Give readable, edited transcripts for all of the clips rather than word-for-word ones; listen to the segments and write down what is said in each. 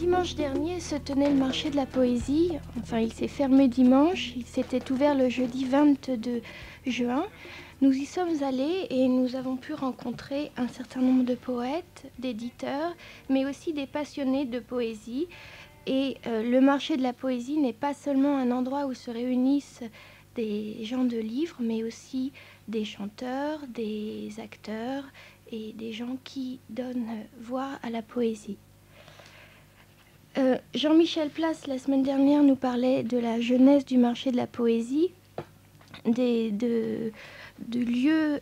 Dimanche dernier se tenait le marché de la poésie. Enfin, il s'est fermé dimanche. Il s'était ouvert le jeudi 22 juin. Nous y sommes allés et nous avons pu rencontrer un certain nombre de poètes, d'éditeurs, mais aussi des passionnés de poésie. Et le marché de la poésie n'est pas seulement un endroit où se réunissent des gens de livres, mais aussi des chanteurs, des acteurs et des gens qui donnent voix à la poésie. Jean-Michel Place, la semaine dernière, nous parlait de la jeunesse du marché de la poésie, du lieu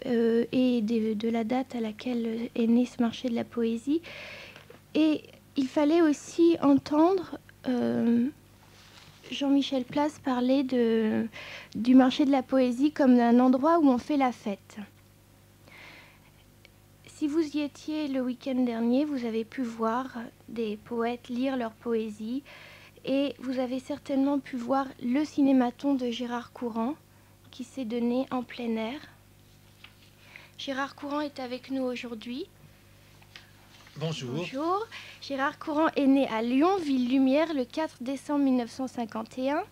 et de la date à laquelle est né ce marché de la poésie. Et il fallait aussi entendre Jean-Michel Place parler du marché de la poésie comme d'un endroit où on fait la fête. Si vous y étiez le week-end dernier, vous avez pu voir des poètes lire leur poésie et vous avez certainement pu voir le cinématon de Gérard Courant qui s'est donné en plein air. Gérard Courant est avec nous aujourd'hui. Bonjour. Bonjour. Gérard Courant est né à Lyon, Ville-Lumière, le 4 décembre 1951.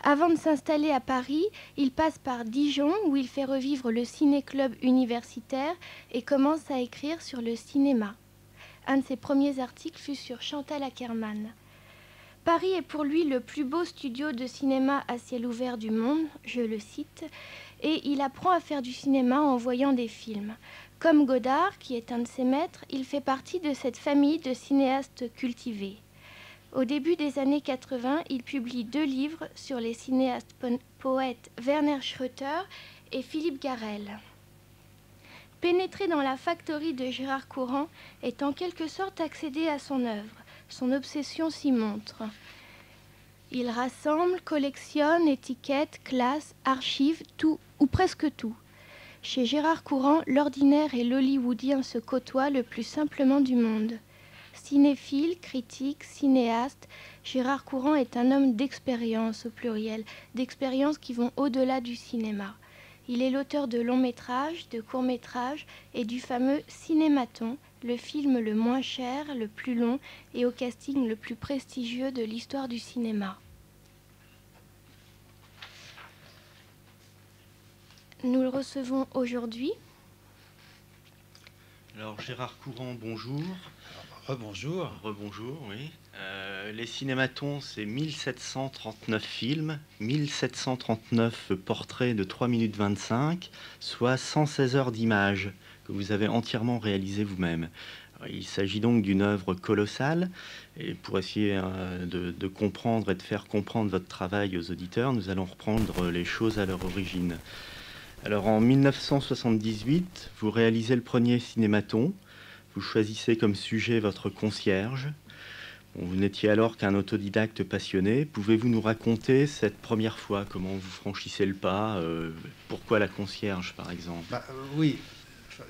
Avant de s'installer à Paris, il passe par Dijon, où il fait revivre le ciné-club universitaire et commence à écrire sur le cinéma. Un de ses premiers articles fut sur Chantal Akerman. Paris est pour lui le plus beau studio de cinéma à ciel ouvert du monde, je le cite, et il apprend à faire du cinéma en voyant des films. Comme Godard, qui est un de ses maîtres, il fait partie de cette famille de cinéastes cultivés. Au début des années 80, il publie 2 livres sur les cinéastes poètes Werner Schröter et Philippe Garrel. Pénétrer dans la factory de Gérard Courant est en quelque sorte accéder à son œuvre. Son obsession s'y montre. Il rassemble, collectionne, étiquette, classe, archive, tout ou presque tout. Chez Gérard Courant, l'ordinaire et l'hollywoodien se côtoient le plus simplement du monde. Cinéphile, critique, cinéaste, Gérard Courant est un homme d'expérience au pluriel, d'expériences qui vont au-delà du cinéma. Il est l'auteur de longs métrages, de courts métrages et du fameux cinématon, le film le moins cher, le plus long et au casting le plus prestigieux de l'histoire du cinéma. Nous le recevons aujourd'hui. Alors Gérard Courant, bonjour. Rebonjour. Rebonjour, oui. Les cinématons, c'est 1739 films, 1739 portraits de 3 minutes 25, soit 116 heures d'images que vous avez entièrement réalisées vous-même. Il s'agit donc d'une œuvre colossale, et pour essayer de comprendre et de faire comprendre votre travail aux auditeurs, nous allons reprendre les choses à leur origine. Alors en 1978, vous réalisez le premier cinématon. Vous choisissez comme sujet votre concierge. Bon, vous n'étiez alors qu'un autodidacte passionné. Pouvez-vous nous raconter cette première fois, comment vous franchissez le pas, pourquoi la concierge par exemple? Oui,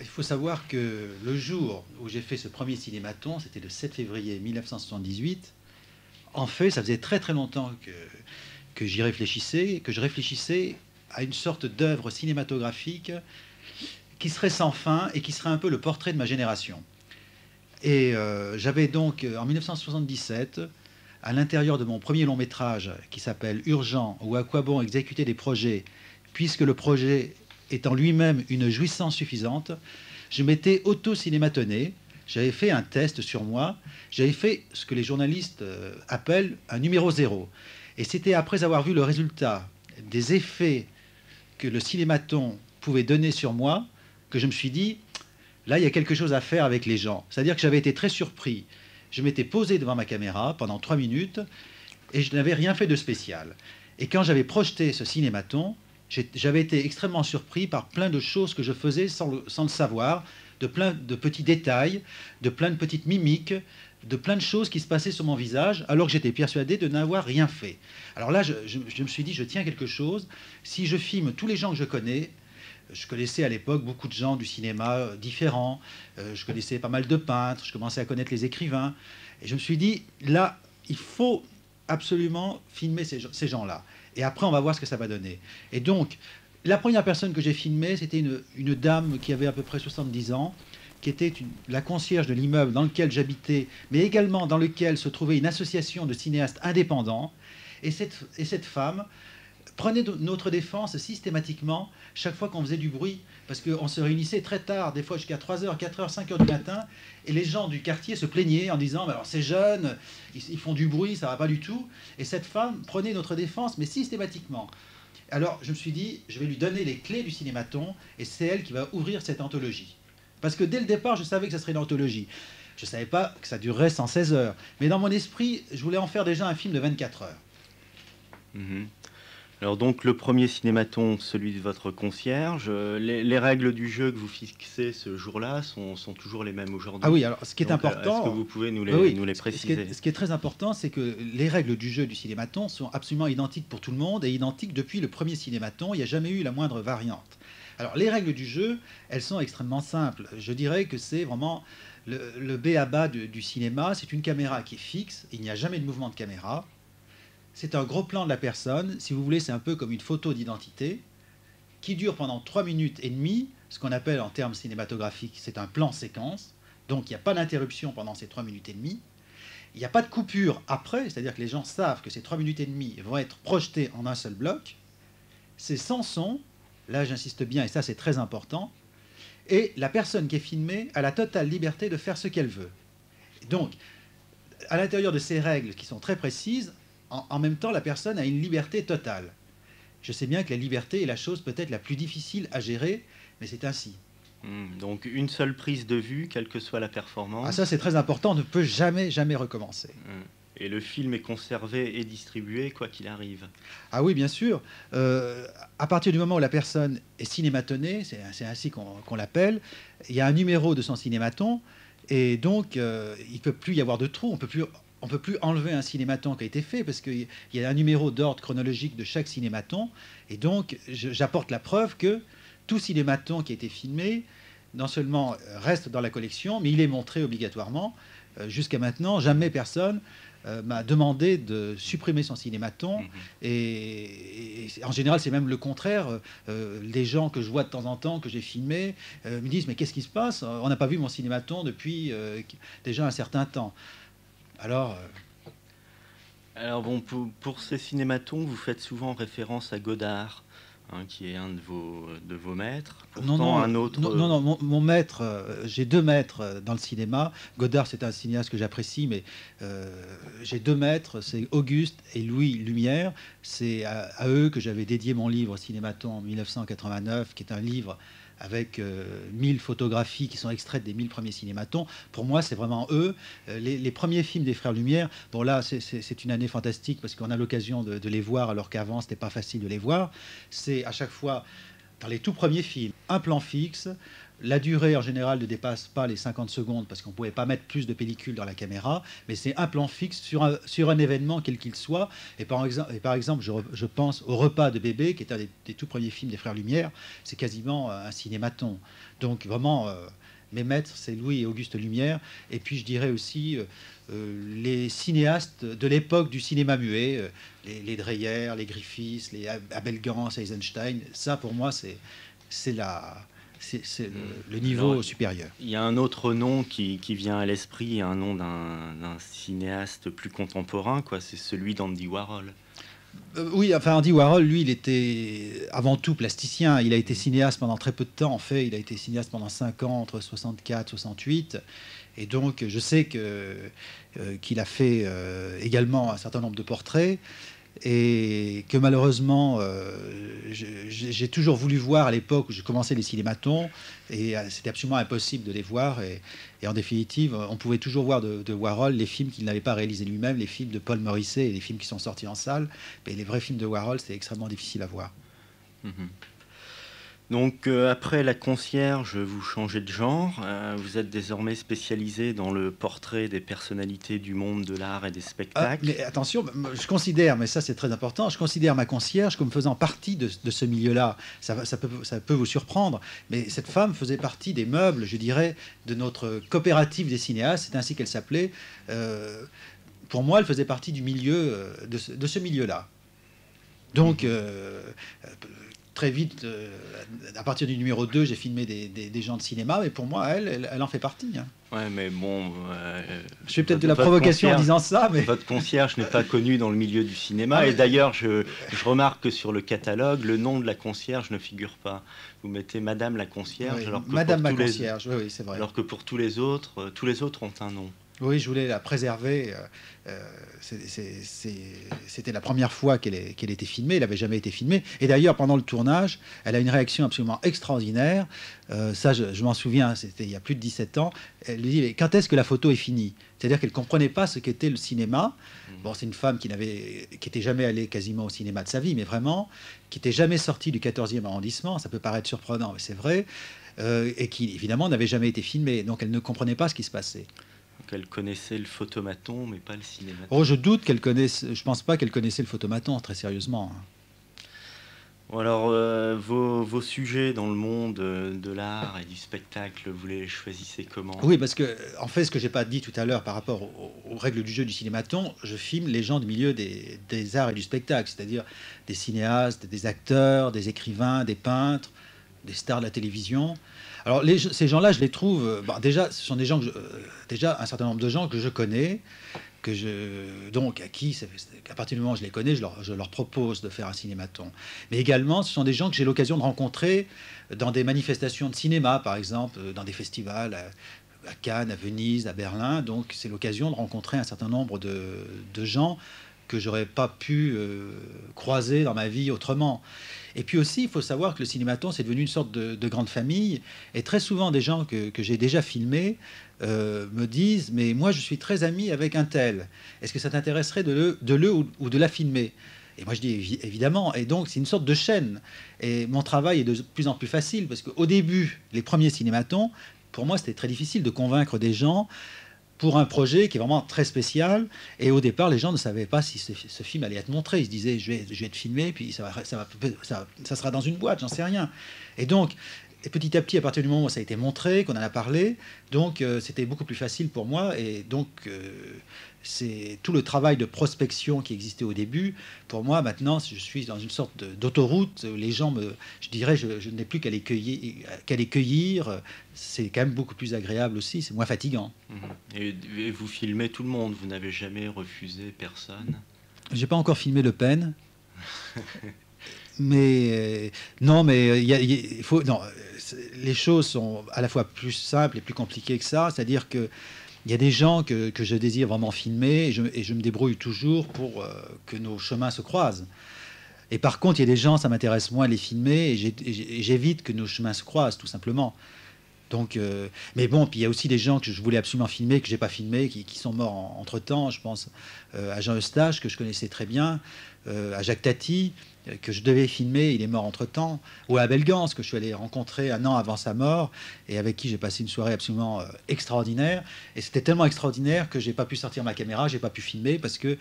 il faut savoir que le jour où j'ai fait ce premier cinématon, c'était le 7 février 1978. En fait, ça faisait très très longtemps que j'y réfléchissais, que je réfléchissais à une sorte d'œuvre cinématographique qui serait sans fin et qui serait un peu le portrait de ma génération. Et j'avais donc, en 1977, à l'intérieur de mon premier long métrage qui s'appelle Urgent, ou à quoi bon exécuter des projets, puisque le projet est en lui-même une jouissance suffisante, je m'étais auto-cinématonné, j'avais fait un test sur moi, j'avais fait ce que les journalistes appellent un numéro 0. Et c'était après avoir vu le résultat des effets que le cinématon pouvait donner sur moi que je me suis dit, là, il y a quelque chose à faire avec les gens. C'est-à-dire que j'avais été très surpris. Je m'étais posé devant ma caméra pendant 3 minutes et je n'avais rien fait de spécial. Et quand j'avais projeté ce cinématon, j'avais été extrêmement surpris par plein de choses que je faisais sans le savoir, de plein de petits détails, de plein de petites mimiques, de plein de choses qui se passaient sur mon visage, alors que j'étais persuadé de n'avoir rien fait. Alors là, je me suis dit, je tiens quelque chose. Si je filme tous les gens que je connais, je connaissais à l'époque beaucoup de gens du cinéma différents, je connaissais pas mal de peintres, je commençais à connaître les écrivains, et je me suis dit, là, il faut absolument filmer ces gens-là. Et après, on va voir ce que ça va donner. Et donc, la première personne que j'ai filmée, c'était une dame qui avait à peu près 70 ans, qui était la concierge de l'immeuble dans lequel j'habitais, mais également dans lequel se trouvait une association de cinéastes indépendants. Et cette femme prenait notre défense systématiquement chaque fois qu'on faisait du bruit, parce qu'on se réunissait très tard, des fois jusqu'à 3h, 4h, 5h du matin, et les gens du quartier se plaignaient en disant alors ces jeunes, ils font du bruit, ça va pas du tout. Et cette femme prenait notre défense, mais systématiquement. Alors je me suis dit, je vais lui donner les clés du cinématon, et c'est elle qui va ouvrir cette anthologie. Parce que dès le départ, je savais que ça serait une anthologie. Je ne savais pas que ça durerait 116 heures. Mais dans mon esprit, je voulais en faire déjà un film de 24 heures. Mmh. Alors donc le premier cinématon, celui de votre concierge, les règles du jeu que vous fixez ce jour-là sont toujours les mêmes aujourd'hui? Ah oui, alors ce qui est donc, important... est-ce que vous pouvez nous les préciser? Ce qui est très important, c'est que les règles du jeu du cinématon sont absolument identiques pour tout le monde et identiques depuis le premier cinématon. Il n'y a jamais eu la moindre variante. Alors les règles du jeu, elles sont extrêmement simples. Je dirais que c'est vraiment le b.a.-ba du cinéma. C'est une caméra qui est fixe, il n'y a jamais de mouvement de caméra. C'est un gros plan de la personne. Si vous voulez, c'est un peu comme une photo d'identité qui dure pendant 3 minutes et demie, ce qu'on appelle en termes cinématographiques, c'est un plan séquence. Donc il n'y a pas d'interruption pendant ces 3 minutes et demie. Il n'y a pas de coupure après, c'est-à-dire que les gens savent que ces 3 minutes et demie vont être projetées en un seul bloc. C'est sans son, là j'insiste bien, et ça c'est très important, et la personne qui est filmée a la totale liberté de faire ce qu'elle veut. Donc, à l'intérieur de ces règles qui sont très précises, en même temps, la personne a une liberté totale. Je sais bien que la liberté est la chose peut-être la plus difficile à gérer, mais c'est ainsi. Donc une seule prise de vue, quelle que soit la performance. Ah, ça c'est très important, on ne peut jamais recommencer. Et le film est conservé et distribué quoi qu'il arrive. Ah oui, bien sûr. À partir du moment où la personne est cinématonnée, c'est ainsi qu'on l'appelle, il y a un numéro de son cinématon, et donc il ne peut plus y avoir de trou, on ne peut plus enlever un cinématon qui a été fait, parce qu'il y a un numéro d'ordre chronologique de chaque cinématon, et donc j'apporte la preuve que tout cinématon qui a été filmé, non seulement reste dans la collection, mais il est montré obligatoirement. Jusqu'à maintenant, jamais personne m'a demandé de supprimer son cinématon. Et en général, c'est même le contraire. Les gens que je vois de temps en temps, que j'ai filmés, me disent « Mais qu'est-ce qui se passe? On n'a pas vu mon cinématon depuis déjà un certain temps. » Alors bon, pour ces cinématons, vous faites souvent référence à Godard, qui est un de vos maîtres. Pourtant, un autre... Non, mon maître, j'ai 2 maîtres dans le cinéma. Godard, c'est un cinéaste que j'apprécie, mais j'ai 2 maîtres, c'est Auguste et Louis Lumière. C'est à eux que j'avais dédié mon livre Cinématon en 1989, qui est un livre avec 1000 photographies qui sont extraites des 1000 premiers cinématons. Pour moi, c'est vraiment eux. Les premiers films des Frères Lumière, bon là, c'est une année fantastique parce qu'on a l'occasion de les voir alors qu'avant, c'était pas facile de les voir. C'est à chaque fois, dans les tout premiers films, un plan fixe. La durée, en général, ne dépasse pas les 50 secondes parce qu'on ne pouvait pas mettre plus de pellicule dans la caméra, mais c'est un plan fixe sur un événement, quel qu'il soit. Et par exemple, je pense au Repas de bébé, qui est un des tout premiers films des Frères Lumière. C'est quasiment un cinématon. Donc, vraiment, mes maîtres, c'est Louis et Auguste Lumière. Et puis, je dirais aussi les cinéastes de l'époque du cinéma muet, les Dreyer, les Griffiths, les Abel Gance, Eisenstein. Ça, pour moi, c'est le niveau Alors, supérieur. Il y a un autre nom qui vient à l'esprit, un nom d'un cinéaste plus contemporain, c'est celui d'Andy Warhol. Oui, enfin Andy Warhol, lui, il était avant tout plasticien. Il a été cinéaste pendant très peu de temps. En fait, il a été cinéaste pendant 5 ans, entre 64 et 68. Et donc, je sais qu'il a fait également un certain nombre de portraits. Et que malheureusement, j'ai toujours voulu voir à l'époque où j'ai commencé les cinématons, et c'était absolument impossible de les voir. Et en définitive, on pouvait toujours voir de Warhol les films qu'il n'avait pas réalisés lui-même, les films de Paul Morisset et les films qui sont sortis en salle. Mais les vrais films de Warhol, c'est extrêmement difficile à voir. Donc après La Concierge, vous changez de genre. Vous êtes désormais spécialisé dans le portrait des personnalités du monde de l'art et des spectacles. Mais attention, je considère, mais ça c'est très important, je considère Ma Concierge comme faisant partie de ce milieu-là. Ça peut vous surprendre, mais cette femme faisait partie des meubles, je dirais, de notre coopérative des cinéastes. C'est ainsi qu'elle s'appelait. Pour moi, elle faisait partie du milieu, de ce milieu-là. Donc... très vite, à partir du numéro 2, j'ai filmé des gens de cinéma, mais pour moi, elle en fait partie. Hein. Ouais, mais bon... je fais peut-être de la provocation en disant ça, mais... Votre concierge n'est pas connu dans le milieu du cinéma, et d'ailleurs, je remarque que sur le catalogue, le nom de la concierge ne figure pas. Vous mettez Madame la concierge, oui, alors que Madame la concierge, oui, c'est vrai. Alors que pour tous les autres ont un nom. Oui, je voulais la préserver. C'était la première fois qu'elle était filmée. Elle n'avait jamais été filmée. Et d'ailleurs, pendant le tournage, elle a une réaction absolument extraordinaire. Ça, je m'en souviens, c'était il y a plus de 17 ans. Elle lui dit, mais quand est-ce que la photo est finie? C'est-à-dire qu'elle ne comprenait pas ce qu'était le cinéma. Bon, c'est une femme qui n'était jamais allée quasiment au cinéma de sa vie, mais vraiment, qui n'était jamais sortie du 14e arrondissement. Ça peut paraître surprenant, mais c'est vrai. Et qui, évidemment, n'avait jamais été filmée. Donc, elle ne comprenait pas ce qui se passait. Elle connaissait le photomaton, mais pas le cinématon. Oh, je doute qu'elle connaisse. Je pense pas qu'elle connaissait le photomaton, très sérieusement. Bon, alors, vos sujets dans le monde de l'art et du spectacle, vous les choisissez comment? Oui, parce que, en fait, ce que j'ai pas dit tout à l'heure par rapport aux règles du jeu du cinématon, je filme les gens du milieu des arts et du spectacle, c'est-à-dire des cinéastes, des acteurs, des écrivains, des peintres, des stars de la télévision. Alors, ces gens-là, je les trouve... déjà, ce sont des gens déjà un certain nombre de gens que je connais, donc à partir du moment où je les connais, je leur propose de faire un cinématon. Mais également, ce sont des gens que j'ai l'occasion de rencontrer dans des manifestations de cinéma, par exemple, dans des festivals à Cannes, à Venise, à Berlin. Donc, c'est l'occasion de rencontrer un certain nombre de gens que j'aurais pas pu croiser dans ma vie autrement. Et puis aussi, il faut savoir que le cinématon, c'est devenu une sorte de grande famille. Et très souvent, des gens que j'ai déjà filmés me disent « Mais moi, je suis très ami avec un tel. Est-ce que ça t'intéresserait de le ou de la filmer ?» Et moi, je dis « Évidemment ». Et donc, c'est une sorte de chaîne. Et mon travail est de plus en plus facile, parce qu'au début, les premiers cinématons, pour moi, c'était très difficile de convaincre des gens pour un projet qui est vraiment très spécial. Et au départ, les gens ne savaient pas si ce film allait être montré. Ils se disaient, je vais être filmé, puis ça sera dans une boîte, j'en sais rien. Et donc, petit à petit, à partir du moment où ça a été montré, qu'on en a parlé, donc c'était beaucoup plus facile pour moi. Et donc, c'est tout le travail de prospection qui existait au début. Pour moi, maintenant, je suis dans une sorte d'autoroute. Les gens je dirais, je n'ai plus qu'à les cueillir. C'est quand même beaucoup plus agréable aussi. C'est moins fatigant. Et vous filmez tout le monde. Vous n'avez jamais refusé personne? J'ai pas encore filmé Le Pen. Mais non, mais il faut. Non, les choses sont à la fois plus simples et plus compliquées que ça. C'est-à-dire que il y a des gens que je désire vraiment filmer et je me débrouille toujours pour que nos chemins se croisent. Et par contre, il y a des gens, ça m'intéresse moins de les filmer et j'évite que nos chemins se croisent, tout simplement. Donc, mais bon, puis il y a aussi des gens que je voulais absolument filmer, que j'ai pas filmé, qui sont morts entre-temps. Je pense à Jean Eustache, que je connaissais très bien, à Jacques Tati, que je devais filmer, il est mort entre-temps, ou à Abel Gance, que je suis allé rencontrer un an avant sa mort, et avec qui j'ai passé une soirée absolument extraordinaire. Et c'était tellement extraordinaire que j'ai pas pu sortir ma caméra, j'ai pas pu filmer, parce que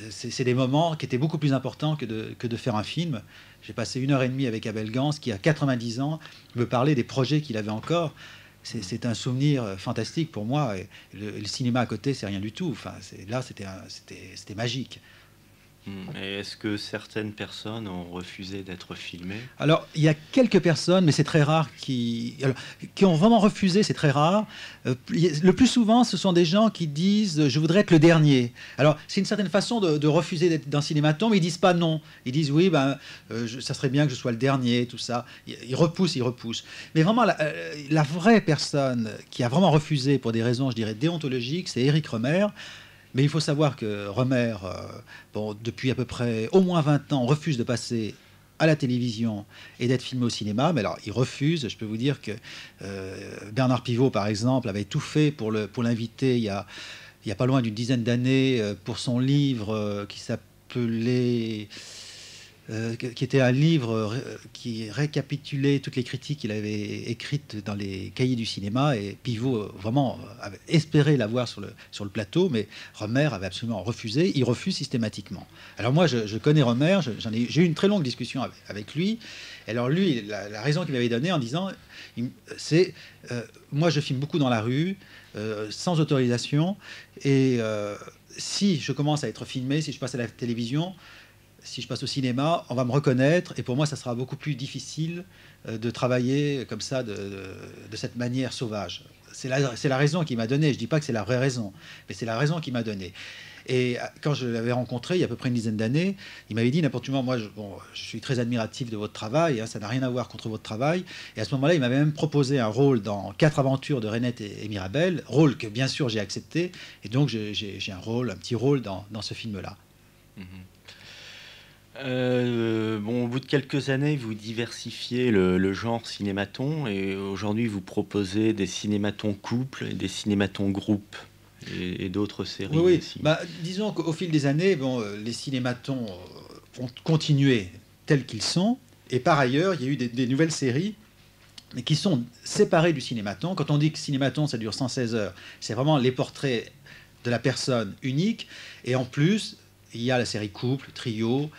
c'est des moments qui étaient beaucoup plus importants que de faire un film. J'ai passé 1h30 avec Abel Gance, qui a 90 ans, me parlait des projets qu'il avait encore. C'est un souvenir fantastique pour moi. Et le cinéma à côté, c'est rien du tout. Enfin, là, c'était magique. Et est-ce que certaines personnes ont refusé d'être filmées? Alors, il y a quelques personnes, mais c'est très rare, qui ont vraiment refusé, c'est très rare. Le plus souvent, ce sont des gens qui disent « je voudrais être le dernier ». Alors, c'est une certaine façon de refuser d'être dans Cinématon, mais ils disent pas non. Ils disent « oui, ça serait bien que je sois le dernier », tout ça. Ils repoussent. Mais vraiment, la vraie personne qui a vraiment refusé pour des raisons, je dirais, déontologiques, c'est Éric Rohmer. Mais il faut savoir que Rohmer, depuis à peu près au moins 20 ans, refuse de passer à la télévision et d'être filmé au cinéma. Mais alors, il refuse. Je peux vous dire que Bernard Pivot, par exemple, avait tout fait pour l'inviter il y a pas loin d'une dizaine d'années pour son livre qui s'appelait... qui était un livre qui récapitulait toutes les critiques qu'il avait écrites dans les cahiers du cinéma, et Pivot vraiment avait espéré l'avoir sur le plateau, mais Rohmer avait absolument refusé. Il refuse systématiquement. Alors moi, je connais Rohmer, j'ai eu une très longue discussion avec lui. Et alors lui, la raison qu'il m'avait donnée en disant, c'est moi je filme beaucoup dans la rue, sans autorisation, et si je commence à être filmé, si je passe à la télévision, si je passe au cinéma, on va me reconnaître, et pour moi, ça sera beaucoup plus difficile de travailler comme ça, de cette manière sauvage. C'est la raison qu'il m'a donnée. Je ne dis pas que c'est la vraie raison, mais c'est la raison qu'il m'a donnée. Et quand je l'avais rencontré, il y a à peu près une dizaine d'années, il m'avait dit n'importe comment, moi, je suis très admiratif de votre travail, hein, ça n'a rien à voir contre votre travail. Et à ce moment-là, il m'avait même proposé un rôle dans 4 aventures de Reinette et Mirabel, rôle que bien sûr j'ai accepté. Et donc j'ai un petit rôle dans ce film-là. Au bout de quelques années, vous diversifiez le genre cinématon, et aujourd'hui vous proposez des cinématons couples et des cinématons groupes et d'autres séries. Oui, aussi. Disons qu'au fil des années, les cinématons ont continué tels qu'ils sont, et par ailleurs, il y a eu des nouvelles séries, mais qui sont séparées du cinématon. Quand on dit que cinématon, ça dure 116 heures, c'est vraiment les portraits de la personne unique, et en plus, il y a la série couple, trio,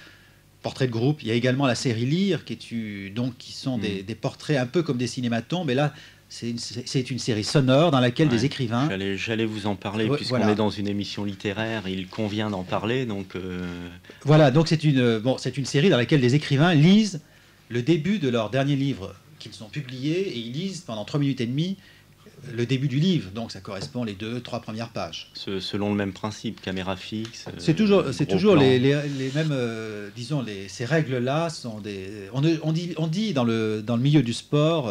portrait de groupe. Il y a également la série Lire, qui sont des portraits un peu comme des cinématons, mais là, c'est une série sonore dans laquelle des écrivains... J'allais vous en parler, puisqu'on est dans une émission littéraire, il convient d'en parler. Donc Voilà, donc c'est une série dans laquelle des écrivains lisent le début de leur dernier livre qu'ils ont publié, et ils lisent pendant 3 minutes et demie le début du livre, donc ça correspond les 2-3 premières pages. Selon le même principe, caméra fixe. C'est toujours les mêmes, disons, ces règles-là sont des. On dit dans le milieu du sport,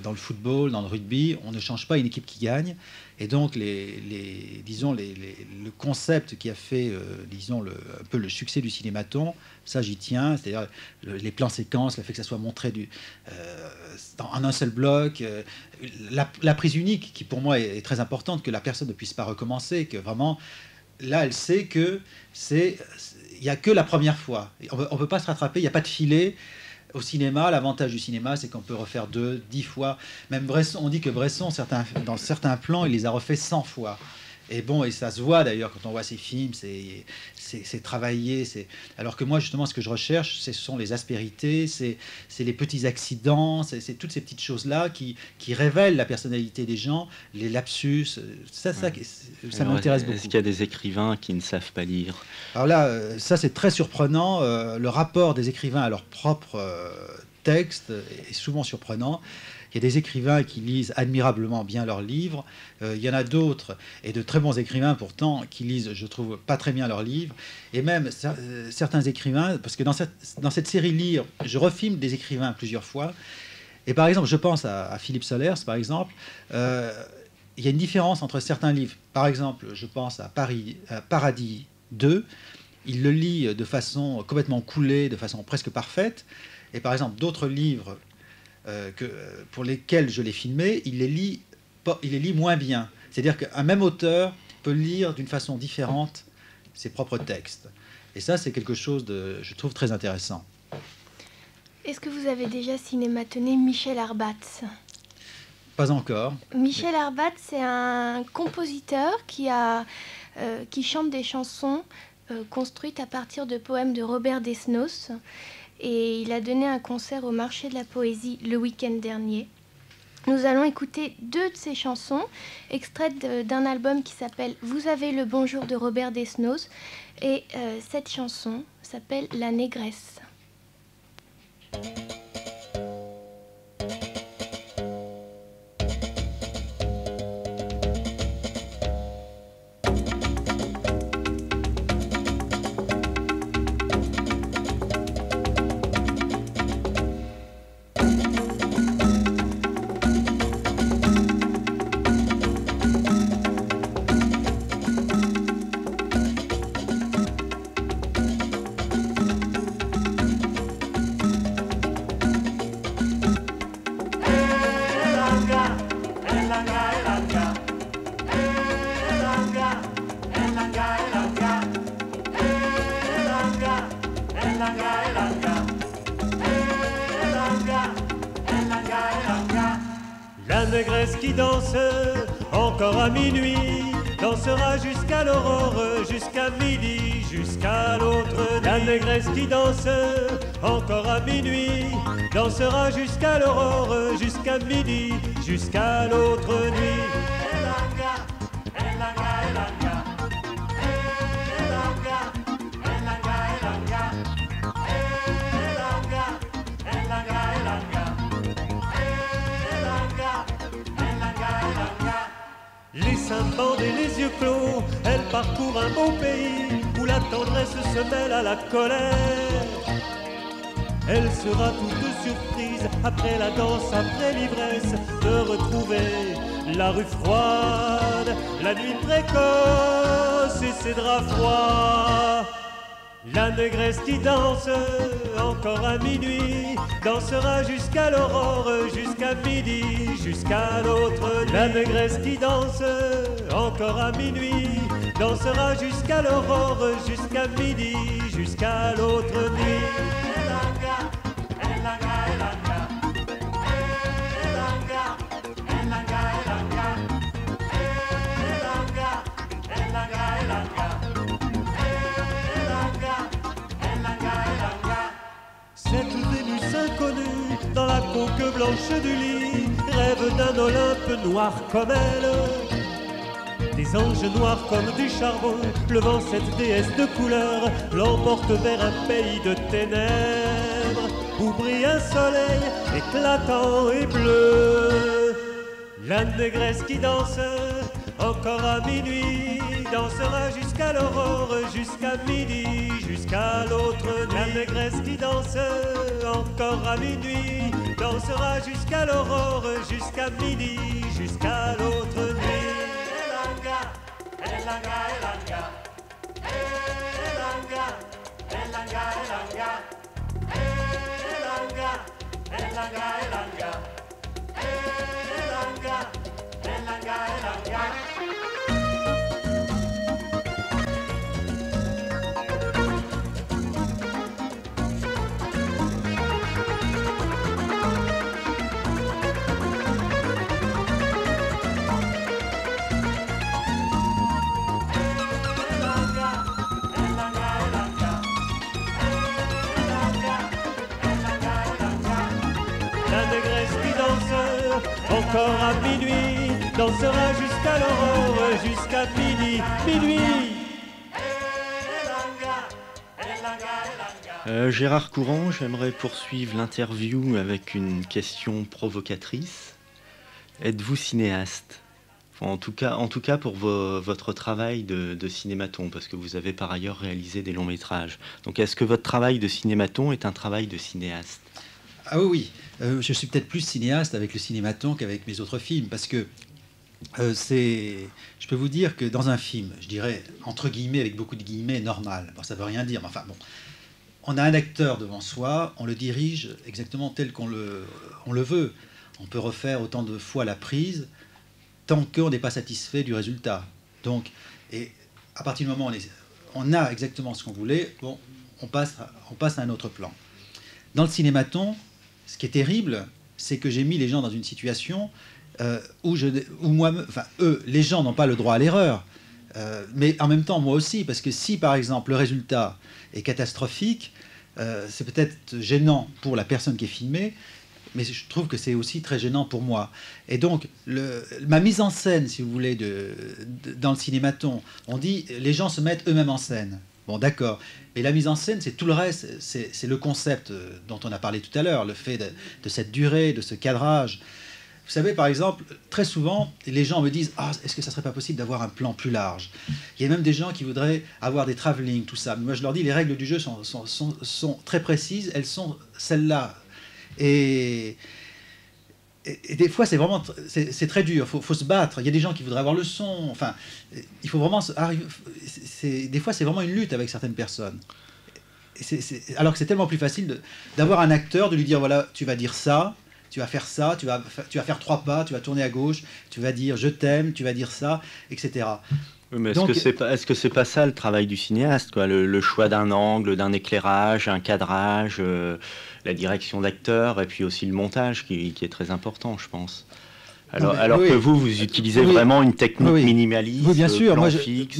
dans le football, dans le rugby, on ne change pas une équipe qui gagne. Et donc, le concept qui a fait, un peu le succès du cinématon, ça j'y tiens, c'est-à-dire les plans séquences, le fait que ça soit montré en un seul bloc, la prise unique qui pour moi est très importante, que la personne ne puisse pas recommencer, que vraiment, là elle sait que il n'y a que la première fois. On ne peut pas se rattraper, il n'y a pas de filet. Au cinéma, l'avantage du cinéma, c'est qu'on peut refaire 2, 10 fois. Même Bresson, on dit que Bresson, dans certains plans, il les a refaits 100 fois. Et ça se voit d'ailleurs quand on voit ces films, c'est travaillé. Alors que moi, justement, ce que je recherche, ce sont les aspérités, c'est les petits accidents, c'est toutes ces petites choses-là qui révèlent la personnalité des gens, les lapsus. Ça m'intéresse beaucoup. Est-ce qu'il y a des écrivains qui ne savent pas lire ? Alors là, ça c'est très surprenant. Le rapport des écrivains à leur propre texte est souvent surprenant. Il y a des écrivains qui lisent admirablement bien leurs livres. Il y en a d'autres, et de très bons écrivains pourtant, qui lisent, je trouve, pas très bien leurs livres. Et même certains écrivains, parce que dans cette série Lire, je refilme des écrivains plusieurs fois. Et par exemple, je pense à Philippe Solers, par exemple. Il y a une différence entre certains livres. Par exemple, je pense à Paradis 2. Il le lit de façon complètement coulée, de façon presque parfaite. Et par exemple, d'autres livres pour lesquels je l'ai filmé, il les lit moins bien. C'est-à-dire qu'un même auteur peut lire d'une façon différente ses propres textes. Et ça, c'est quelque chose je trouve, très intéressant. Est-ce que vous avez déjà cinématonné Michel Arbatz ? Pas encore. Michel Arbatz, c'est un compositeur qui chante des chansons construites à partir de poèmes de Robert Desnos. Et il a donné un concert au Marché de la Poésie le week-end dernier. Nous allons écouter 2 de ses chansons, extraites d'un album qui s'appelle « Vous avez le bonjour » de Robert Desnos. Et cette chanson s'appelle « La négresse ». La négresse qui danse encore à minuit dansera jusqu'à l'aurore, jusqu'à midi, jusqu'à l'autre nuit. La négresse qui danse encore à minuit dansera jusqu'à l'aurore, jusqu'à midi, jusqu'à l'autre nuit. Les seins bandés, les yeux clos, elle parcourt un beau pays où la tendresse se mêle à la colère. Elle sera toute surprise, après la danse, après l'ivresse, de retrouver la rue froide, la nuit précoce et ses draps froids. La négresse qui danse encore à minuit dansera jusqu'à l'aurore, jusqu'à midi, jusqu'à l'autre nuit. La négresse qui danse encore à minuit dansera jusqu'à l'aurore, jusqu'à midi, jusqu'à l'autre nuit. Cette Vénus inconnue, dans la coque blanche du lit, rêve d'un Olympe noir comme elle. Des anges noirs comme du charbon, levant cette déesse de couleur, l'emporte vers un pays de ténèbres, où brille un soleil éclatant et bleu. La négresse qui danse encore à minuit dansera jusqu'à l'aurore, jusqu'à midi, jusqu'à l'autre nuit. La négresse qui danse encore à minuit dansera jusqu'à l'aurore, jusqu'à midi, jusqu'à l'autre nuit. Elanga, elanga, elanga, elanga, elanga, elanga, elanga, elanga, elanga, elanga, elanga, elanga. Encore à minuit, dansera jusqu'à l'aurore, jusqu'à midi, minuit. Gérard Courant, j'aimerais poursuivre l'interview avec une question provocatrice. Êtes-vous cinéaste ? Enfin, en tout cas pour votre travail de cinématon, parce que vous avez par ailleurs réalisé des longs métrages. Donc est-ce que votre travail de cinématon est un travail de cinéaste ? Ah oui, je suis peut-être plus cinéaste avec le cinématon qu'avec mes autres films, parce que je peux vous dire que dans un film, je dirais, entre guillemets, avec beaucoup de guillemets, normal, bon, ça ne veut rien dire, mais enfin bon, on a un acteur devant soi, on le dirige exactement tel qu'on le veut. On peut refaire autant de fois la prise, tant qu'on n'est pas satisfait du résultat. Donc, et à partir du moment où on a exactement ce qu'on voulait, bon, on passe à un autre plan. Dans le cinématon, ce qui est terrible, c'est que j'ai mis les gens dans une situation où eux, les gens n'ont pas le droit à l'erreur, mais en même temps, moi aussi, parce que si, par exemple, le résultat est catastrophique, c'est peut-être gênant pour la personne qui est filmée, mais je trouve que c'est aussi très gênant pour moi. Et donc, ma mise en scène, si vous voulez, dans le cinématon, on dit les gens se mettent eux-mêmes en scène. Bon, d'accord. Mais la mise en scène, c'est tout le reste. C'est le concept dont on a parlé tout à l'heure, le fait de cette durée, de ce cadrage. Vous savez, par exemple, très souvent, les gens me disent « Ah, est-ce que ça ne serait pas possible d'avoir un plan plus large ?» Il y a même des gens qui voudraient avoir des travelling, tout ça. Mais moi, je leur dis, les règles du jeu sont très précises. Elles sont celles-là. Et des fois, c'est très dur. Faut se battre. Il y a des gens qui voudraient avoir le son. Enfin, il faut vraiment arriver. Des fois, c'est vraiment une lutte avec certaines personnes. Alors que c'est tellement plus facile d'avoir un acteur, de lui dire voilà, tu vas dire ça, tu vas faire ça, tu vas faire 3 pas, tu vas tourner à gauche, tu vas dire je t'aime, tu vas dire ça, etc. Oui, mais est-ce que c'est pas ça le travail du cinéaste, quoi, le choix d'un angle, d'un éclairage, un cadrage, la direction d'acteur, et puis aussi le montage qui est très important, je pense. Alors oui, que vous utilisez vraiment une technique minimaliste, oui, bien sûr. Moi, fixe.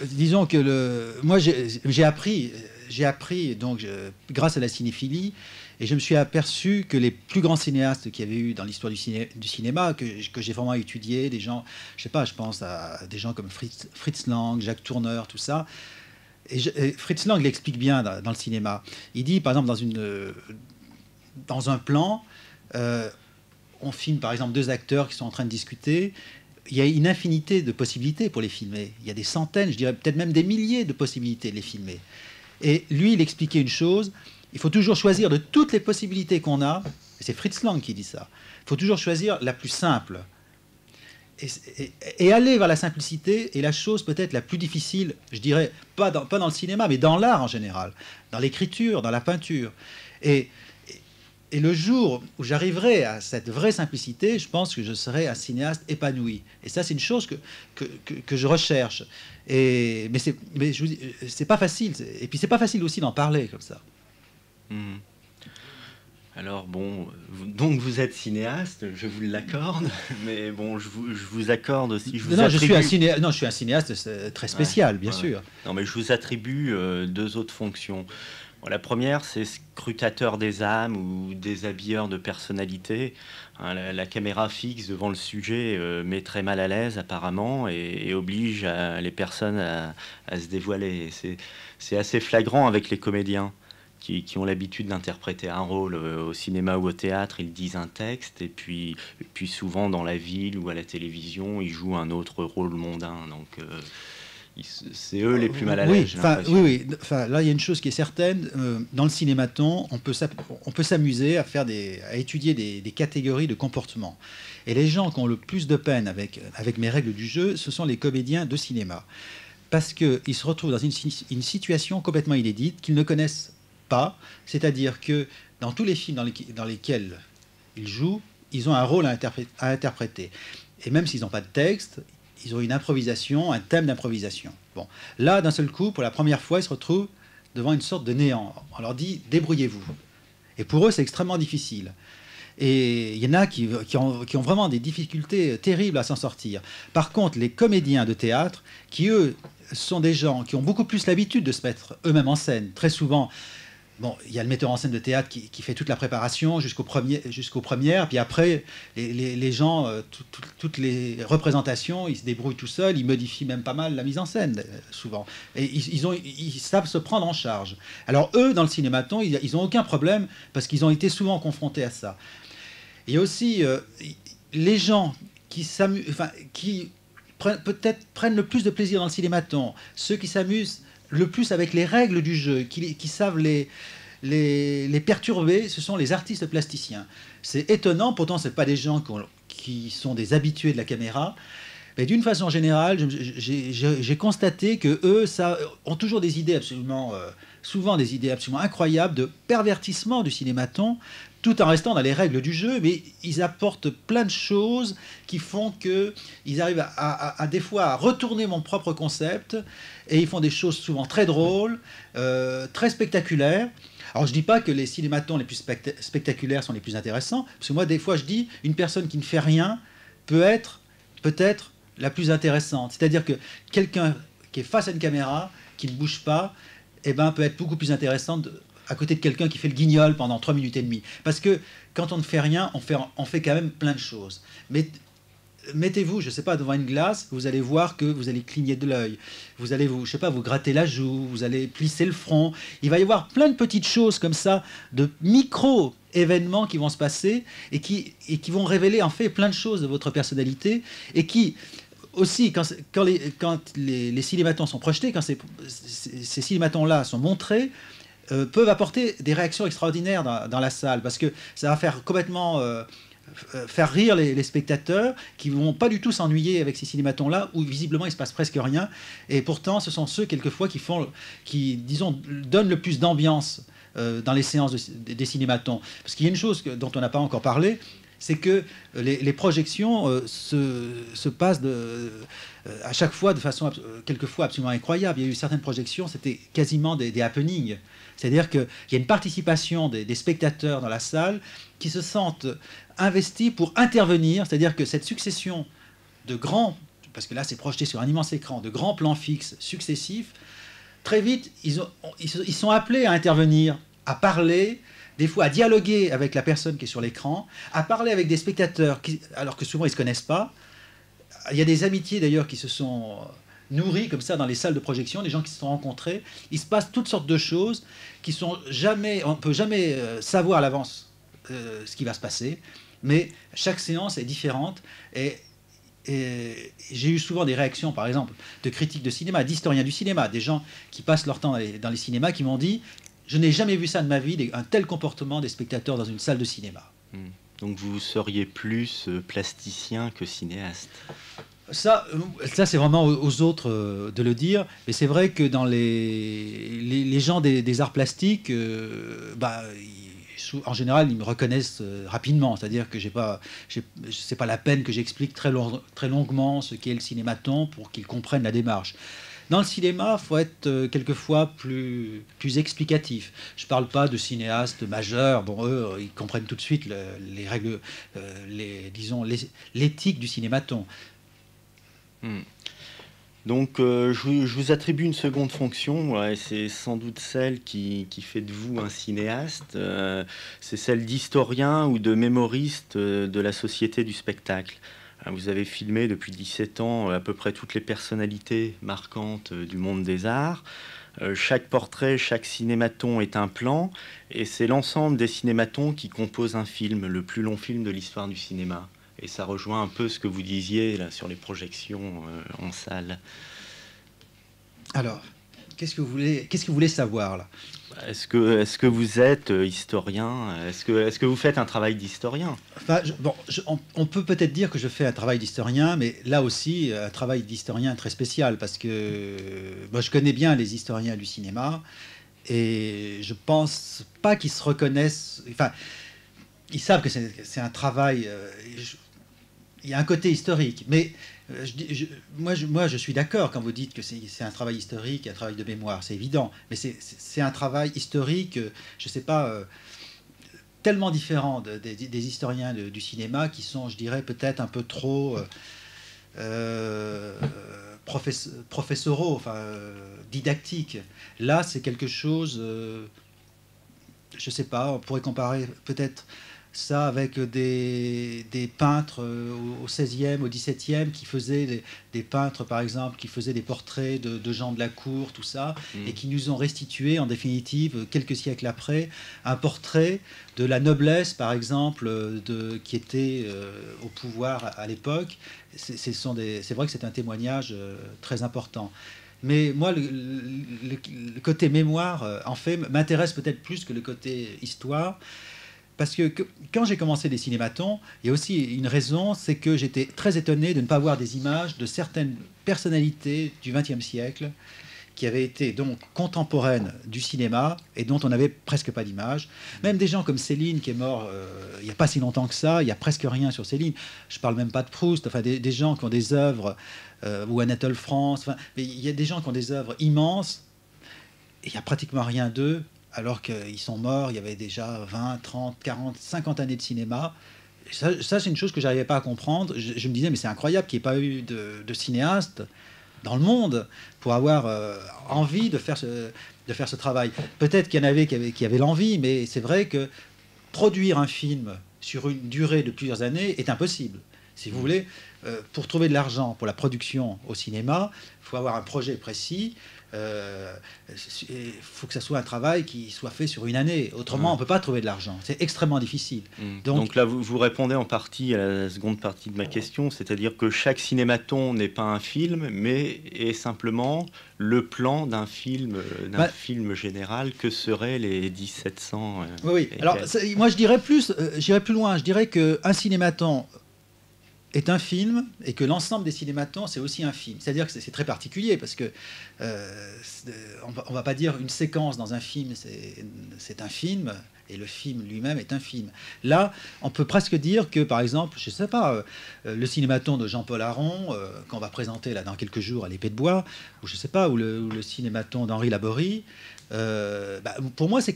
Disons que moi j'ai appris donc grâce à la cinéphilie, et je me suis aperçu que les plus grands cinéastes qu'il y avait eu dans l'histoire du cinéma, que j'ai vraiment étudié, des gens, je sais pas, je pense à des gens comme Fritz Lang, Jacques Tourneur, tout ça. Et Fritz Lang l'explique bien dans le cinéma. Il dit, par exemple, dans un plan, on filme par exemple 2 acteurs qui sont en train de discuter. il y a une infinité de possibilités pour les filmer. Il y a des centaines, je dirais peut-être même des milliers de possibilités de les filmer. Et lui, il expliquait une chose, il faut toujours choisir de toutes les possibilités qu'on a, et c'est Fritz Lang qui dit ça, il faut toujours choisir la plus simple. Et aller vers la simplicité est la chose peut-être la plus difficile, je dirais, pas dans le cinéma, mais dans l'art en général, dans l'écriture, dans la peinture. Et le jour où j'arriverai à cette vraie simplicité, je pense que je serai un cinéaste épanoui. Et ça, c'est une chose que je recherche. Mais je vous dis, c'est pas facile. Et puis, c'est pas facile aussi d'en parler comme ça. Mmh. Alors bon, donc vous êtes cinéaste, je vous l'accorde, mais bon, je vous accorde aussi. Je suis un cinéaste très spécial, bien sûr. Non, mais je vous attribue deux autres fonctions. Bon, la première, c'est scrutateur des âmes ou déshabilleur de personnalité. Hein, la caméra fixe devant le sujet met très mal à l'aise apparemment et oblige les personnes à se dévoiler. C'est assez flagrant avec les comédiens qui ont l'habitude d'interpréter un rôle au cinéma ou au théâtre. Ils disent un texte et puis souvent dans la ville ou à la télévision, ils jouent un autre rôle mondain. Donc c'est eux les plus mal à l'aise. Oui. Enfin, là, il y a une chose qui est certaine. Dans le cinématon, on peut s'amuser à étudier des catégories de comportement. Et les gens qui ont le plus de peine avec mes règles du jeu, ce sont les comédiens de cinéma. Parce qu'ils se retrouvent dans une situation complètement inédite qu'ils ne connaissent pas, c'est-à-dire que dans tous les films dans lesquels ils jouent, ils ont un rôle à interpréter. Et même s'ils n'ont pas de texte, ils ont une improvisation, un thème d'improvisation. Bon, là, d'un seul coup, pour la première fois, ils se retrouvent devant une sorte de néant. On leur dit « débrouillez-vous ». Et pour eux, c'est extrêmement difficile. Et il y en a qui ont vraiment des difficultés terribles à s'en sortir. Par contre, les comédiens de théâtre, qui eux, sont des gens qui ont beaucoup plus l'habitude de se mettre eux-mêmes en scène, très souvent. Bon, il y a le metteur en scène de théâtre qui fait toute la préparation jusqu'aux premières, puis après, les gens, toutes les représentations, ils se débrouillent tout seuls, ils modifient même pas mal la mise en scène, souvent. Et ils savent se prendre en charge. Alors eux, dans le cinématon, ils n'ont aucun problème, parce qu'ils ont été souvent confrontés à ça. Il y a aussi les gens qui peut-être prennent le plus de plaisir dans le cinématon, ceux qui s'amusent le plus avec les règles du jeu, qui savent les perturber, ce sont les artistes plasticiens. C'est étonnant, pourtant ce ne sont pas des gens qui sont des habitués de la caméra, mais d'une façon générale, j'ai constaté qu'eux ont toujours des idées souvent des idées absolument incroyables de pervertissement du cinématon, tout en restant dans les règles du jeu, mais ils apportent plein de choses qui font qu'ils arrivent à des fois à retourner mon propre concept, et ils font des choses souvent très drôles, très spectaculaires. Alors je ne dis pas que les cinématons les plus spectaculaires sont les plus intéressants, parce que moi des fois je dis, une personne qui ne fait rien peut être peut-être la plus intéressante. C'est-à-dire que quelqu'un qui est face à une caméra, qui ne bouge pas, peut être beaucoup plus intéressante à côté de quelqu'un qui fait le guignol pendant 3 minutes et demie. Parce que quand on ne fait rien, on fait quand même plein de choses. Mais mettez-vous, je ne sais pas, devant une glace, vous allez voir que vous allez cligner de l'œil. Vous allez vous gratter la joue, vous allez plisser le front. Il va y avoir plein de petites choses comme ça, de micro-événements qui vont se passer et qui vont révéler en fait plein de choses de votre personnalité et qui... Aussi, quand les cinématons sont projetés, quand ces cinématons-là sont montrés, peuvent apporter des réactions extraordinaires dans la salle, parce que ça va faire complètement faire rire les spectateurs qui ne vont pas du tout s'ennuyer avec ces cinématons-là, où visiblement il ne se passe presque rien. Et pourtant, ce sont ceux, quelquefois, qui disons, donnent le plus d'ambiance dans les séances des cinématons. Parce qu'il y a une chose dont on n'a pas encore parlé, c'est que les projections se passent à chaque fois de façon quelquefois absolument incroyable. Il y a eu certaines projections, c'était quasiment des happenings. C'est-à-dire qu'il y a une participation des spectateurs dans la salle qui se sentent investis pour intervenir. C'est-à-dire que cette succession de grands, parce que là c'est projeté sur un immense écran, de grands plans fixes successifs, très vite ils sont appelés à intervenir, à parler, des fois à dialoguer avec la personne qui est sur l'écran, à parler avec des spectateurs, alors que souvent ils ne se connaissent pas. Il y a des amitiés d'ailleurs qui se sont nourries comme ça dans les salles de projection, des gens qui se sont rencontrés. Il se passe toutes sortes de choses qui sont jamais, on ne peut jamais savoir à l'avance ce qui va se passer, mais chaque séance est différente et Et j'ai eu souvent des réactions, par exemple, de critiques de cinéma, d'historiens du cinéma, des gens qui passent leur temps dans les cinémas, qui m'ont dit « Je n'ai jamais vu ça de ma vie, un tel comportement des spectateurs dans une salle de cinéma. » Donc vous seriez plus plasticien que cinéaste. Ça c'est vraiment aux autres de le dire. Mais c'est vrai que dans les gens des arts plastiques, en général, ils me reconnaissent rapidement. C'est-à-dire que c'est pas la peine que j'explique très longuement ce qu'est le cinématon pour qu'ils comprennent la démarche. Dans le cinéma, il faut être quelquefois plus explicatif. Je ne parle pas de cinéastes majeurs. Bon, eux, ils comprennent tout de suite les règles, l'éthique du cinématon. Donc, je vous attribue une seconde fonction, et c'est sans doute celle qui fait de vous un cinéaste. C'est celle d'historien ou de mémoriste de la société du spectacle. Vous avez filmé depuis 17 ans à peu près toutes les personnalités marquantes du monde des arts. Chaque portrait, chaque cinématon est un plan, et c'est l'ensemble des cinématons qui composent un film, le plus long film de l'histoire du cinéma. Et ça rejoint un peu ce que vous disiez là, sur les projections en salle. Alors, qu'est-ce que vous voulez savoir là ? Est-ce que vous êtes historien ? Est-ce que vous faites un travail d'historien ? Enfin, on peut peut-être dire que je fais un travail d'historien, mais là aussi, un travail d'historien très spécial, parce que je connais bien les historiens du cinéma, et je pense pas qu'ils se reconnaissent... Enfin, ils savent que c'est un travail... il y a un côté historique, mais moi, je suis d'accord quand vous dites que c'est un travail historique, un travail de mémoire, c'est évident, mais c'est un travail historique, je ne sais pas, tellement différent des historiens du cinéma qui sont, je dirais, peut-être un peu trop professoraux, enfin, didactiques. Là, c'est quelque chose, je ne sais pas, on pourrait comparer peut-être ça avec des peintres au XVIe, au XVIIe qui faisaient des peintres, par exemple, qui faisaient des portraits de gens de la cour, tout ça, et qui nous ont restitué, en définitive, quelques siècles après, un portrait de la noblesse, par exemple, qui était au pouvoir à l'époque. C'est vrai que c'est un témoignage très important. Mais moi, le côté mémoire, en fait, m'intéresse peut-être plus que le côté histoire. Parce que quand j'ai commencé les cinématons, il y a aussi une raison, c'est que j'étais très étonné de ne pas voir des images de certaines personnalités du XXe siècle qui avaient été donc contemporaines du cinéma et dont on n'avait presque pas d'images. Même des gens comme Céline, qui est mort il n'y a pas si longtemps que ça, il n'y a presque rien sur Céline. Je ne parle même pas de Proust, enfin des gens qui ont des œuvres, ou Anatole France, enfin, mais il y a des gens qui ont des œuvres immenses et il n'y a pratiquement rien d'eux. Alors qu'ils sont morts, il y avait déjà 20, 30, 40, 50 années de cinéma. Ça c'est une chose que je n'arrivais pas à comprendre. Je me disais, mais c'est incroyable qu'il n'y ait pas eu de cinéaste dans le monde pour avoir envie de faire ce travail. Peut-être qu'il y en avait qui avaient l'envie, mais c'est vrai que produire un film sur une durée de plusieurs années est impossible. Si vous voulez, pour trouver de l'argent pour la production au cinéma, il faut avoir un projet précis. Il faut que ça soit un travail qui soit fait sur une année. Autrement, on ne peut pas trouver de l'argent. C'est extrêmement difficile. Donc là, vous répondez en partie à la seconde partie de ma question, c'est-à-dire que chaque cinématon n'est pas un film, mais est simplement le plan d'un film, film général. Que seraient les 1700 Oui. Alors, moi, j'irais plus loin. Je dirais qu'un cinématon est un film et que l'ensemble des cinématons, c'est aussi un film. C'est-à-dire que c'est très particulier parce que on va pas dire une séquence dans un film, c'est un film et le film lui-même est un film. Là, on peut presque dire que, par exemple, je sais pas, le cinématon de Jean-Paul Aron, qu'on va présenter là dans quelques jours à l'Épée de Bois, ou je sais pas, ou le cinématon d'Henri Laborie, pour moi, c'est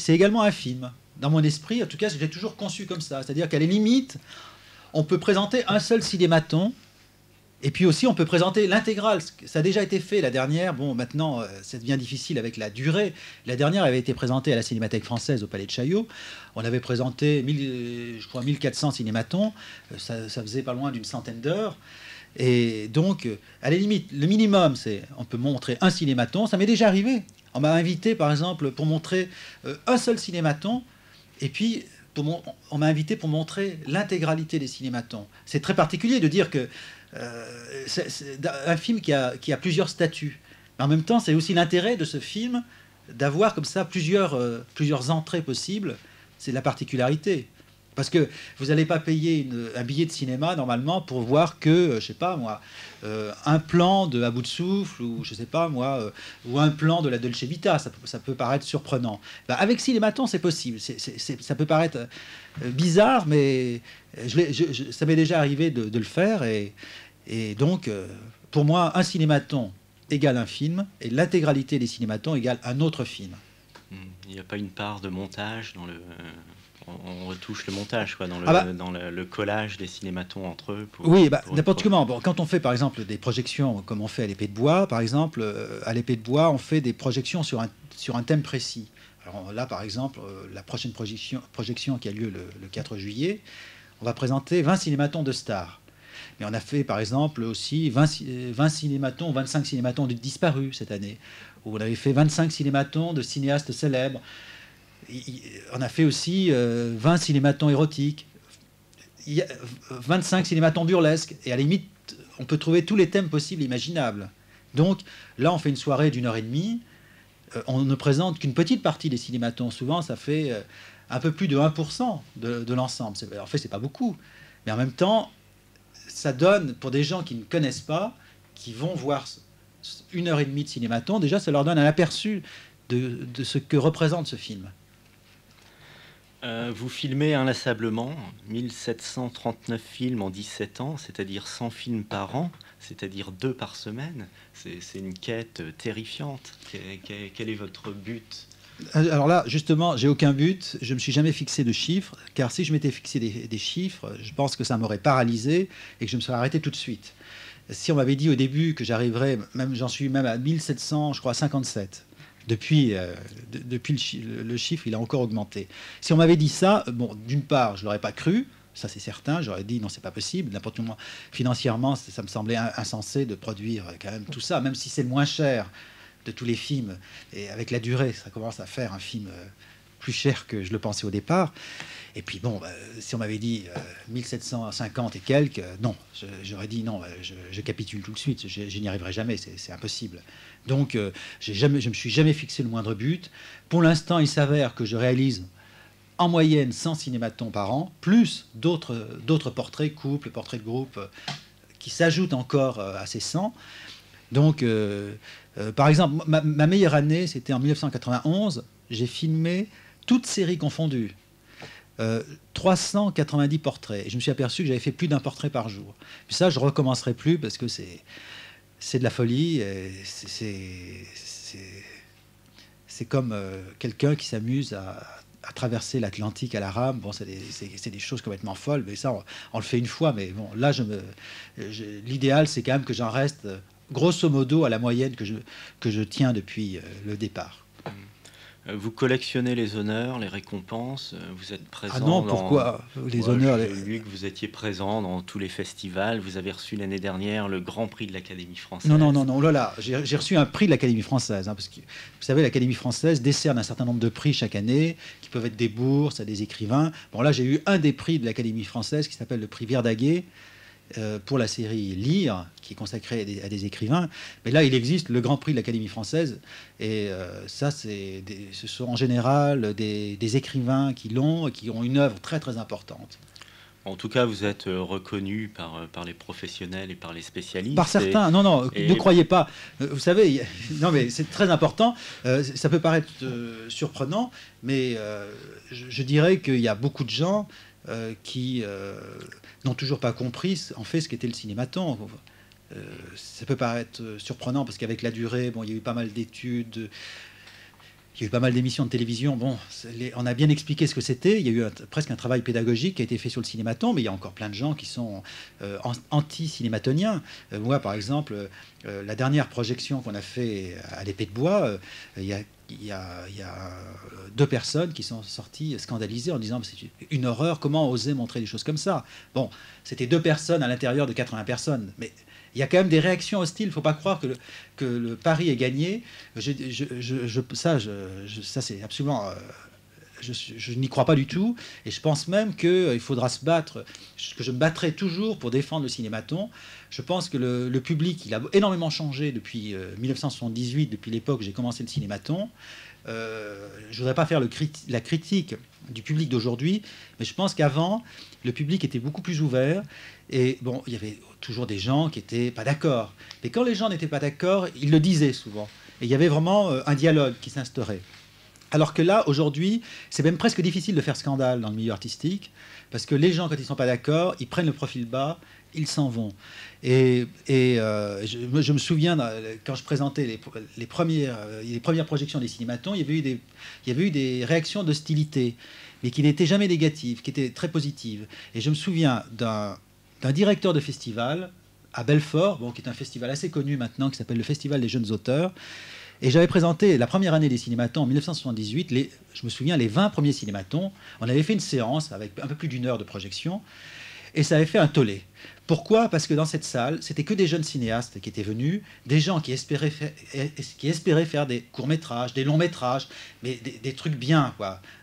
également un film. Dans mon esprit, en tout cas, j'ai toujours conçu comme ça. C'est-à-dire qu'à la limite, on peut présenter un seul cinématon, et puis aussi on peut présenter l'intégrale. Ça a déjà été fait la dernière. Bon, maintenant, ça devient difficile avec la durée. La dernière avait été présentée à la Cinémathèque française au Palais de Chaillot. On avait présenté, 1400 cinématons. Ça faisait pas loin d'une centaine d'heures. Et donc, à la limite, le minimum, c'est on peut montrer un cinématon. Ça m'est déjà arrivé. On m'a invité, par exemple, pour montrer un seul cinématon. Et puis, on m'a invité pour montrer l'intégralité des cinématons. C'est très particulier de dire que c'est un film qui a plusieurs statuts. Mais en même temps, c'est aussi l'intérêt de ce film d'avoir comme ça plusieurs entrées possibles. C'est la particularité. Parce que vous n'allez pas payer un billet de cinéma normalement pour voir que, je sais pas moi, un plan de À bout de souffle ou je sais pas moi, ou un plan de la Dolce Vita. Ça peut paraître surprenant. Ben, avec Cinématon, c'est possible. Ça peut paraître bizarre, mais ça m'est déjà arrivé de le faire. Et donc, pour moi, un cinématon égale un film, et l'intégralité des cinématons égale un autre film. Il n'y a pas une part de montage dans le... On retouche le montage, quoi, dans le collage des cinématons entre eux. Oui, n'importe comment. Bon, quand on fait, par exemple, des projections, comme on fait à l'Épée de Bois, par exemple, à l'Épée de Bois, on fait des projections sur un thème précis. Alors là, par exemple, la prochaine projection qui a lieu le 4 juillet, on va présenter 20 cinématons de stars. Mais on a fait, par exemple, aussi 20 cinématons, 25 cinématons de disparus cette année, où on avait fait 25 cinématons de cinéastes célèbres. On a fait aussi 20 cinématons érotiques, 25 cinématons burlesques, et à la limite, on peut trouver tous les thèmes possibles et imaginables. Donc là, on fait une soirée d'1h30, on ne présente qu'une petite partie des cinématons. Souvent, ça fait un peu plus de 1% de l'ensemble. En fait, c'est pas beaucoup, mais en même temps, ça donne, pour des gens qui ne connaissent pas, qui vont voir 1h30 de cinématon, déjà, ça leur donne un aperçu de ce que représente ce film. Vous filmez inlassablement 1739 films en 17 ans, c'est-à-dire 100 films par an, c'est-à-dire 2 par semaine. C'est une quête terrifiante. Quel est votre but ? Alors là, justement, j'ai aucun but. Je ne me suis jamais fixé de chiffres, car si je m'étais fixé des chiffres, je pense que ça m'aurait paralysé et que je me serais arrêté tout de suite. Si on m'avait dit au début que j'arriverais, j'en suis même à 1700, je crois, 57. Depuis le chiffre, il a encore augmenté. Si on m'avait dit ça, bon, d'une part, je ne l'aurais pas cru, ça c'est certain, j'aurais dit non, c'est pas possible, n'importe comment. Financièrement, ça me semblait insensé de produire quand même tout ça, même si c'est le moins cher de tous les films, et avec la durée, ça commence à faire un film plus cher que je le pensais au départ. Et puis bon, si on m'avait dit 1750 et quelques, non, j'aurais dit non, je capitule tout de suite, je n'y arriverai jamais, c'est impossible. Donc je me suis jamais fixé le moindre but. Pour l'instant, il s'avère que je réalise en moyenne 100 cinématons par an, plus d'autres portraits, couples, portraits de groupe, qui s'ajoutent encore à ces 100. Donc, par exemple, ma meilleure année, c'était en 1991, j'ai filmé, toutes séries confondues, 390 portraits. Et je me suis aperçu que j'avais fait plus d'un portrait par jour. Puis ça, je ne recommencerai plus parce que c'est de la folie. C'est comme quelqu'un qui s'amuse à traverser l'Atlantique à la rame. Bon, c'est des choses complètement folles, mais ça, on le fait une fois. Mais bon, là, l'idéal, c'est quand même que j'en reste grosso modo à la moyenne que je tiens depuis le départ. Vous collectionnez les honneurs, les récompenses, vous êtes présent. Ah non, pourquoi les honneurs J'ai lu que vous étiez présent dans tous les festivals. Vous avez reçu l'année dernière le Grand Prix de l'Académie française. Non, là, j'ai reçu un prix de l'Académie française. Parce que, vous savez, l'Académie française décerne un certain nombre de prix chaque année, qui peuvent être des bourses à des écrivains. Bon, là, j'ai eu un des prix de l'Académie française qui s'appelle le prix Verdaguer, pour la série Lire, qui est consacrée à des écrivains. Mais là, il existe le Grand Prix de l'Académie française, et ça, ce sont en général des écrivains qui l'ont et qui ont une œuvre très très importante. En tout cas, vous êtes reconnu par les professionnels et par les spécialistes. Par certains, ne croyez pas. Vous savez, non mais c'est très important. Ça peut paraître surprenant, mais je dirais qu'il y a beaucoup de gens qui n'ont toujours pas compris en fait ce qu'était le cinématon. Ça peut paraître surprenant parce qu'avec la durée, bon, il y a eu pas mal d'études, il y a eu pas mal d'émissions de télévision. Bon, on a bien expliqué ce que c'était. Il y a eu presque un travail pédagogique qui a été fait sur le cinématon, mais il y a encore plein de gens qui sont anti-cinématoniens. Moi, par exemple, la dernière projection qu'on a fait à l'Épée de Bois, il y a 2 personnes qui sont sorties scandalisées en disant c'est une horreur, comment oser montrer des choses comme ça. Bon, c'était 2 personnes à l'intérieur de 80 personnes, mais il y a quand même des réactions hostiles. Il ne faut pas croire que le pari est gagné. Ça c'est absolument je n'y crois pas du tout, et je pense même qu'il faudra se battre, que je me battrai toujours pour défendre le cinématon. Je pense que le public, il a énormément changé depuis 1978, depuis l'époque où j'ai commencé le cinématon. Je ne voudrais pas faire la critique du public d'aujourd'hui, mais je pense qu'avant, le public était beaucoup plus ouvert, et bon, il y avait toujours des gens qui n'étaient pas d'accord. Mais quand les gens n'étaient pas d'accord, ils le disaient souvent. Et il y avait vraiment un dialogue qui s'instaurait. Alors que là, aujourd'hui, c'est même presque difficile de faire scandale dans le milieu artistique, parce que les gens, quand ils ne sont pas d'accord, ils prennent le profil bas, ils s'en vont. Je me souviens, quand je présentais les premières projections des cinématons, il y avait eu des réactions d'hostilité, mais qui n'étaient jamais négatives, qui étaient très positives. Et je me souviens d'un directeur de festival à Belfort, qui est un festival assez connu maintenant, qui s'appelle le Festival des jeunes auteurs. Et j'avais présenté la première année des cinématons en 1978, je me souviens, les 20 premiers cinématons. On avait fait une séance avec un peu plus d'1 heure de projection, et ça avait fait un tollé. Pourquoi ? Parce que dans cette salle, c'était que des jeunes cinéastes qui étaient venus, des gens qui espéraient faire des courts-métrages, des longs-métrages, mais des trucs bien,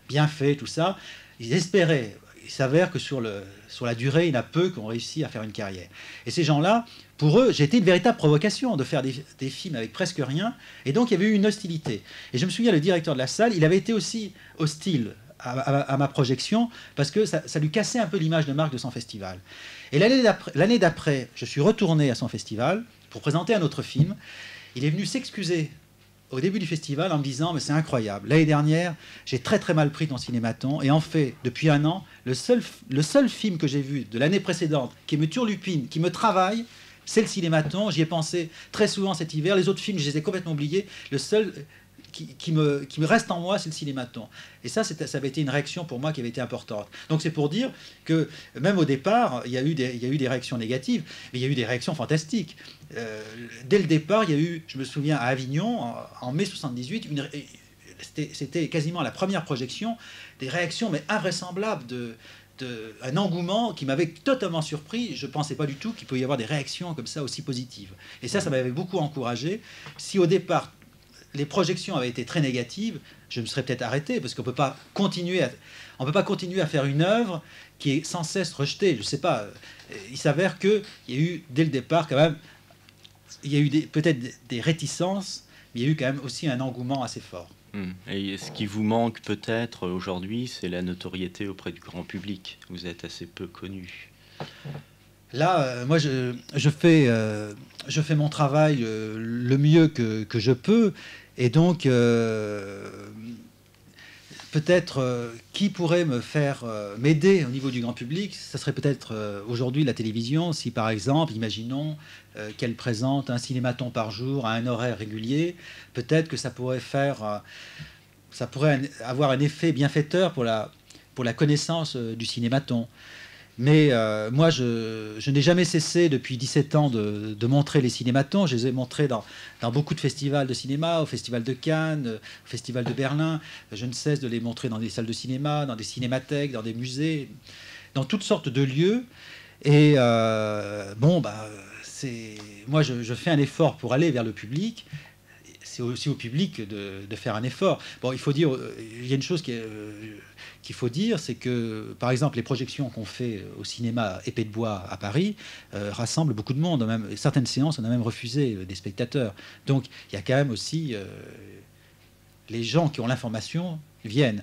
bien faits, tout ça. Ils espéraient. Il s'avère que sur la durée, il y en a peu qui ont réussi à faire une carrière. Et ces gens-là, pour eux, j'ai été une véritable provocation de faire des films avec presque rien. Et donc, il y avait eu une hostilité. Et je me souviens, le directeur de la salle, il avait été aussi hostile à ma projection, parce que ça lui cassait un peu l'image de marque de son festival. Et l'année d'après, je suis retourné à son festival pour présenter un autre film. Il est venu s'excuser au début du festival en me disant « mais c'est incroyable, l'année dernière, j'ai très très mal pris ton cinématon, et en fait, depuis 1 an, le seul film que j'ai vu de l'année précédente, qui me turlupine, qui me travaille, c'est le cinématon. J'y ai pensé très souvent cet hiver. Les autres films, je les ai complètement oubliés. Le seul qui me reste en moi, c'est le cinématon. » Et ça avait été une réaction pour moi qui avait été importante. Donc c'est pour dire que même au départ, il y a eu des réactions négatives, mais il y a eu des réactions fantastiques. Dès le départ, il y a eu, je me souviens, à Avignon, en mai 78, c'était quasiment la première projection, des réactions mais invraisemblables, un engouement qui m'avait totalement surpris. Je ne pensais pas du tout qu'il pouvait y avoir des réactions comme ça aussi positives. Et ça m'avait beaucoup encouragé. Si au départ, les projections avaient été très négatives, je me serais peut-être arrêté, parce qu'on ne peut pas continuer à faire une œuvre qui est sans cesse rejetée. Je ne sais pas. Il s'avère qu'il y a eu, dès le départ, quand même, il y a eu peut-être des réticences, mais il y a eu quand même aussi un engouement assez fort. Et ce qui vous manque peut-être aujourd'hui, c'est la notoriété auprès du grand public. Vous êtes assez peu connu. Là, moi, je fais mon travail le mieux que je peux. Et donc, peut-être qui pourrait m'aider au niveau du grand public, ça serait peut-être aujourd'hui la télévision. Si par exemple, imaginons qu'elle présente un cinématon par jour à un horaire régulier, peut-être que ça pourrait avoir un effet bienfaiteur pour la connaissance du cinématon. Mais moi, je n'ai jamais cessé depuis 17 ans de montrer les cinématons. Je les ai montrés dans beaucoup de festivals de cinéma, au Festival de Cannes, au Festival de Berlin. Je ne cesse de les montrer dans des salles de cinéma, dans des cinémathèques, dans des musées, dans toutes sortes de lieux. Et moi, je fais un effort pour aller vers le public. C'est aussi au public de faire un effort. Bon, il y a une chose qu'il faut dire, c'est que, par exemple, les projections qu'on fait au cinéma Épée de Bois à Paris rassemblent beaucoup de monde. Même, certaines séances, on a même refusé des spectateurs. Donc, il y a quand même aussi les gens qui ont l'information viennent.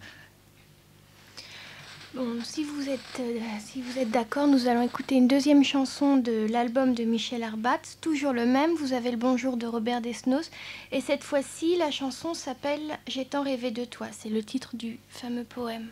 Bon, si vous êtes d'accord, nous allons écouter une deuxième chanson de l'album de Michel Arbatz, toujours le même, Vous avez le bonjour de Robert Desnos. Et cette fois-ci, la chanson s'appelle « J'ai tant rêvé de toi ». C'est le titre du fameux poème.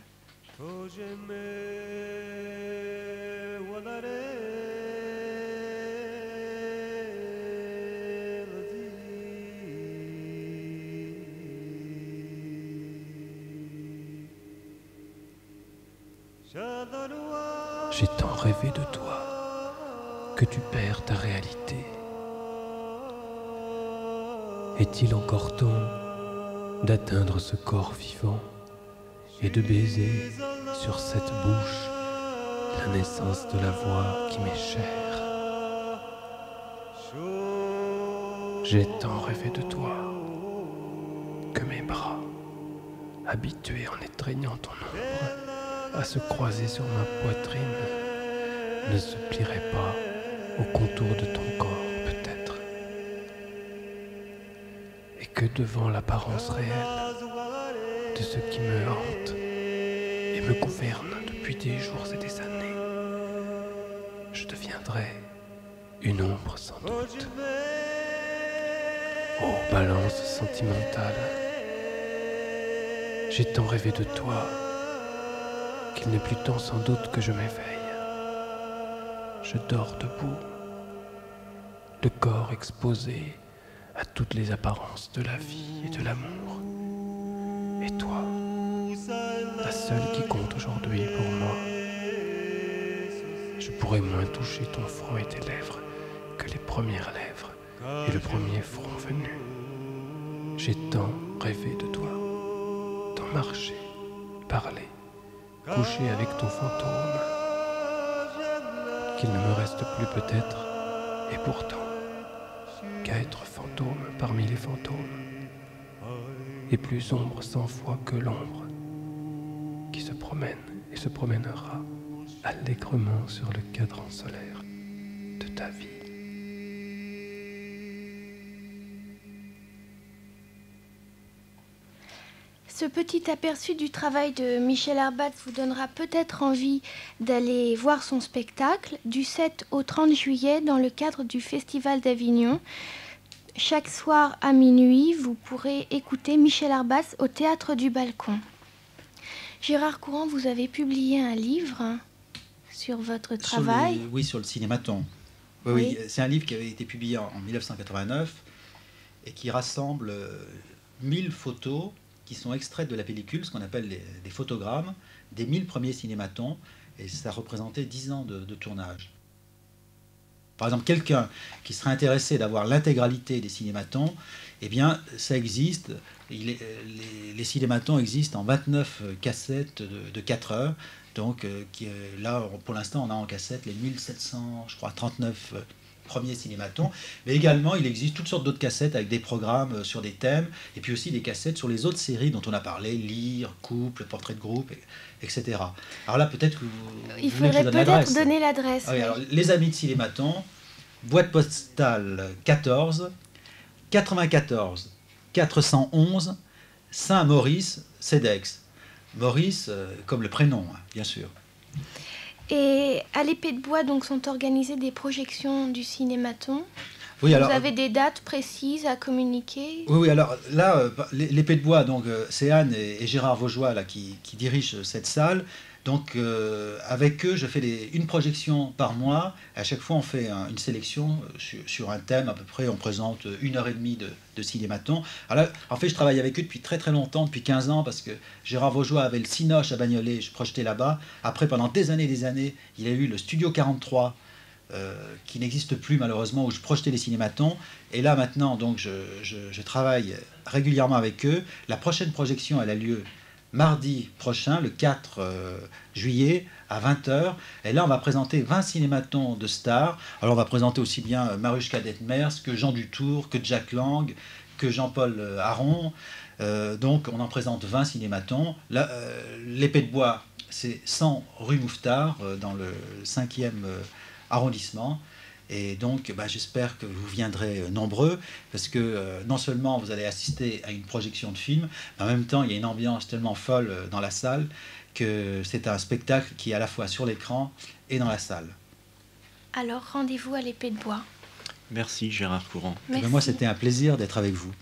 J'ai tant rêvé de toi que tu perds ta réalité. Est-il encore temps d'atteindre ce corps vivant et de baiser sur cette bouche la naissance de la voix qui m'est chère? J'ai tant rêvé de toi que mes bras habitués en étreignant ton ombre à se croiser sur ma poitrine, ne se plieraient pas au contour de ton corps peut-être, et que devant l'apparence réelle de ce qui me hante et me gouverne depuis des jours et des années, je deviendrai une ombre sans doute. Ô balance sentimentale, j'ai tant rêvé de toi qu'il n'est plus temps sans doute que je m'éveille. Je dors debout, le corps exposé à toutes les apparences de la vie et de l'amour. Et toi, la seule qui compte aujourd'hui pour moi, je pourrais moins toucher ton front et tes lèvres que les premières lèvres et le premier front venu. J'ai tant rêvé de toi, tant marché, parlé, couché avec ton fantôme, qu'il ne me reste plus peut-être, et pourtant, qu'à être fantôme parmi les fantômes, et plus ombre 100 fois que l'ombre, qui se promène et se promènera allègrement sur le cadran solaire de ta vie. Ce petit aperçu du travail de Michel Arbatz vous donnera peut-être envie d'aller voir son spectacle du 7 au 30 juillet dans le cadre du Festival d'Avignon. Chaque soir à minuit, vous pourrez écouter Michel Arbatz au Théâtre du Balcon. Gérard Courant, vous avez publié un livre sur votre travail. Sur le cinématon. Oui. C'est un livre qui avait été publié en 1989 et qui rassemble 1000 photos qui sont extraites de la pellicule, ce qu'on appelle des photogrammes, des 1000 premiers cinématons, et ça représentait 10 ans de tournage. Par exemple, quelqu'un qui serait intéressé d'avoir l'intégralité des cinématons, eh bien, ça existe. Les cinématons existent en 29 cassettes de 4 heures. Donc, là, pour l'instant, on a en cassette les 1739 premiers cinématons. Mais également, il existe toutes sortes d'autres cassettes avec des programmes sur des thèmes, et puis aussi des cassettes sur les autres séries dont on a parlé, Lire, Couple, Portrait de groupe, etc. Alors là, peut-être que il faudrait peut-être donner l'adresse. Oui. Alors, les amis de Cinématon, boîte postale 14, 94 411, Saint-Maurice, CEDEX. Maurice, comme le prénom, bien sûr. Et à l'Épée de Bois, donc, sont organisées des projections du cinématon. Oui, Vous alors, avez des dates précises à communiquer? Oui, alors là, l'Épée de Bois, donc c'est Anne et Gérard Vaugeois là, qui dirigent cette salle. Donc avec eux, je fais une projection par mois. À chaque fois, on fait une sélection sur un thème à peu près. On présente 1h30 de cinématon. Alors là, en fait, je travaille avec eux depuis très très longtemps, depuis 15 ans, parce que Gérard Vaugeois avait le Cinoche à Bagnolet, je projetais là-bas. Après, pendant des années, il a eu le Studio 43, qui n'existe plus malheureusement, où je projetais les cinématons. Et là maintenant, donc, je travaille régulièrement avec eux. La prochaine projection, elle a lieu mardi prochain, le 4 juillet, à 20h. Et là, on va présenter 20 cinématons de stars. Alors, on va présenter aussi bien Mariuszka Detmers que Jean Dutour, que Jack Lang, que Jean-Paul Aron. Donc, on en présente 20 cinématons. L'Épée de Bois, c'est 100 rue Mouffetard, dans le 5e arrondissement. Et donc, j'espère que vous viendrez nombreux, parce que non seulement vous allez assister à une projection de film, mais en même temps, il y a une ambiance tellement folle dans la salle que c'est un spectacle qui est à la fois sur l'écran et dans la salle. Alors, rendez-vous à l'Épée de Bois. Merci Gérard Courant. Merci. Moi, c'était un plaisir d'être avec vous.